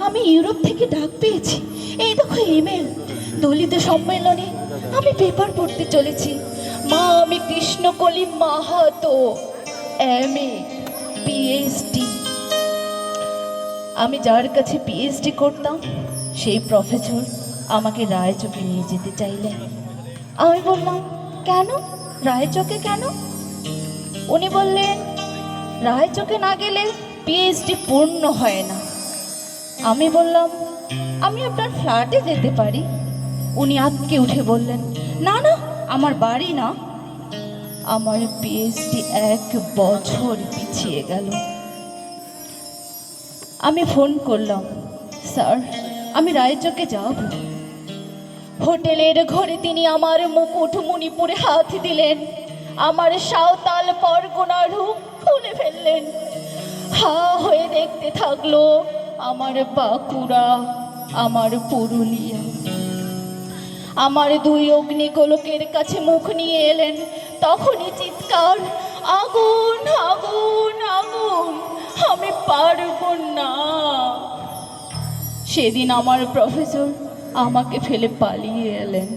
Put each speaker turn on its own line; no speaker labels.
আমি ইউরোপ থেকে ডাক পেয়েছি। এই দেখো ইমেল। দলিত সম্মেলনে আমি পেপার পড়তে চলেছি। মা, আমি কৃষ্ণকলি মাহাতো, MA PhD। আমি যার কাছে PhD করতাম সেই প্রফেসর আমাকে রায়চকে নিয়ে যেতে চাইলেন। আমি বললাম, কেন? রায়চকে কেন? উনি বললেন, রায়চকে না গেলে PhD পূর্ণ হয় না। আমি বললাম, আমি আপনার ফ্ল্যাটে যেতে পারি। উনি আঁতকে উঠে বললেন, না না, আমার বাড়ি না। আমার PhD 1 বছর পিছিয়ে গেল। আমি ফোন করলাম, স্যার আমি রায়চকে যাব। হোটেলের ঘরে তিনি আমার মুকুট মণিপুরে হাত দিলেন, আমার সাঁওতাল পরগনার রূপ খুলে ফেললেন। হা হয়ে দেখতে থাকলো আমার বাঁকুড়া, আমার পুরুলিয়া। আমার 2 অগ্নিগোলকের কাছে মুখ নিয়ে এলেন। তখনই চিৎকার, আগুন আগুন আগুন, আমি পারবো না। সেদিন আমার প্রফেসর আমাকে ফেলে পালিয়ে এলেন।